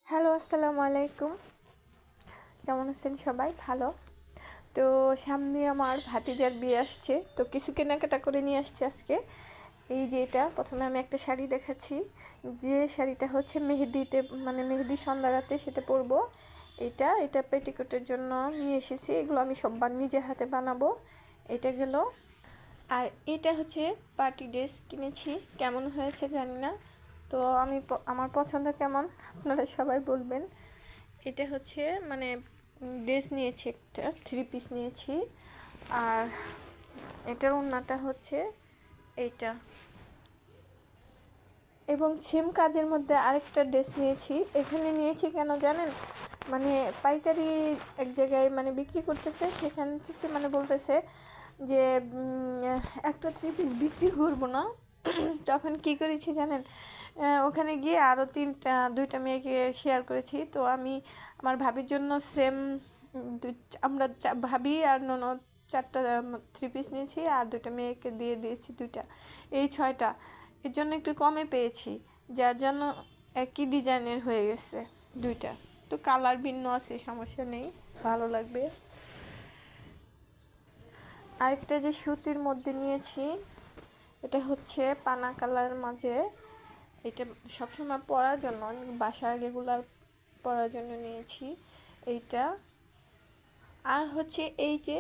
Hello, আসসালামু আলাইকুম। কেমন আছেন সবাই? ভালো। তো সামনে আমার ভাতিজার বিয়ে আসছে, তো কিছু কেনাকাটা করে নিয়ে আসছে আজকে। এই যে এটা প্রথমে আমি একটা শাড়ি দেখাচ্ছি, যে শাড়িটা হচ্ছে মেহেদিতে, মানে মেহেদি সন্ধ্যা রাতে সেটা পরবো। এটা পেটিকোটের জন্য নিয়ে এসেছি, এগুলো আমি সব নিজের হাতে বানাবো। এটা গেল। আর এটা হচ্ছে পার্টি ড্রেস কিনেছি, কেমন হয়েছে জানি না। তো আমার পছন্দ কেমন আপনারা সবাই বলবেন। এটা হচ্ছে মানে ড্রেস নিয়েছি, একটা 3 পিস নিয়েছি। আর এটার ওড়নাটা হচ্ছে এইটা, এবং সেম কাজের মধ্যে আরেকটা ড্রেস নিয়েছি। এখানে নিয়েছি কেন জানেন, মানে পাইকারি এক জায়গায় মানে বিক্রি করতেছে, সেখান থেকে মানে বলতেছে যে একটা 3 পিস বিক্রি করবো না। তখন কি করেছি জানেন, ওখানে গিয়ে আরও দুইটা মেয়েকে শেয়ার করেছি। তো আমি আমার ভাবির জন্য সেম আমরা ভাবি আর ননদ 4টা 3 পিস নিয়েছি, আর দুইটা মেয়েকে দিয়ে দিয়েছি 2টা, এই 6টা। এর জন্য একটু কমে পেয়েছি, যার জন্য একই ডিজাইনের হয়ে গেছে 2টা। তো কালার ভিন্ন আছে, সমস্যা নেই, ভালো লাগবে। আরেকটা যে সুতির মধ্যে নিয়েছি, এটা হচ্ছে পানা কালার মাঝে। এটা সবসময় পরার জন্য, বাসায় রেগুলার পরার জন্য নিয়েছি এইটা। আর হচ্ছে এই যে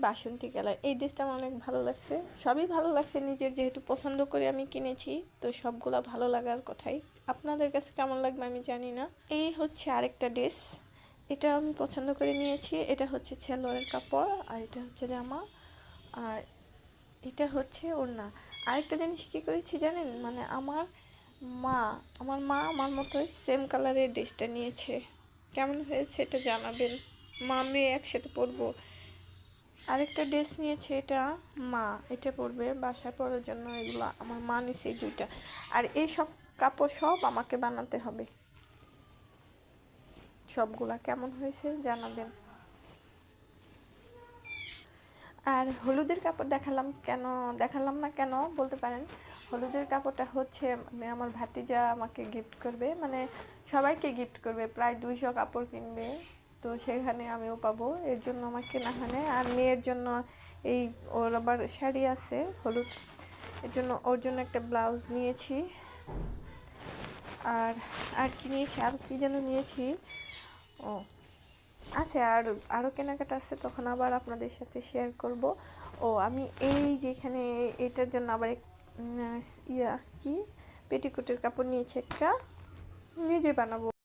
বাসন্তী কালার, এই ড্রেসটা আমার অনেক ভালো লাগছে। সবই ভালো লাগছে, নিজের যেহেতু পছন্দ করে আমি কিনেছি, তো সবগুলো ভালো লাগার কথাই। আপনাদের কাছে কেমন লাগবে আমি জানি না। এই হচ্ছে আরেকটা ড্রেস, এটা আমি পছন্দ করে নিয়েছি। এটা হচ্ছে ছেলের কাপড়, আর এটা হচ্ছে জামা, আর এটা হচ্ছে ওড়না। আরেকটা জিনিস কী করেছি জানেন, মানে আমার মা আমার মতোই সেম কালারের ড্রেসটা নিয়েছে। কেমন হয়েছে এটা জানাবেন, মা মেয়ে একসাথে পরবো। আরেকটা ড্রেস নিয়েছে, এটা পরবে বাসায় পরার জন্য। এগুলো আমার মা নিছে এই 2টা। আর এই সব কাপড় সব আমাকে বানাতে হবে। সবগুলা কেমন হয়েছে জানাবেন। আর হলুদের কাপড় দেখালাম না কেন বলতে পারেন। হলুদের কাপড়টা হচ্ছে মানে আমার ভাতিজা আমাকে গিফট করবে, মানে সবাইকে গিফট করবে, প্রায় 200 কাপড় কিনবে। তো সেখানে আমিও পাবো, এর জন্য আমার কেনা হয়। আর মেয়ের জন্য এই ওর আবার শাড়ি আছে হলুদ, এর জন্য ওর জন্য একটা ব্লাউজ নিয়েছি। আর আর কি নিয়েছি, আর কি যেন নিয়েছি, ও আচ্ছা, আরও কেনাকাটা আছে, তখন আবার আপনাদের সাথে শেয়ার করব। ও আমি এই যেখানে এটার জন্য আবার কি পেটিকোটের কাপড় নিয়েছি, একটা নিজে বানাবো।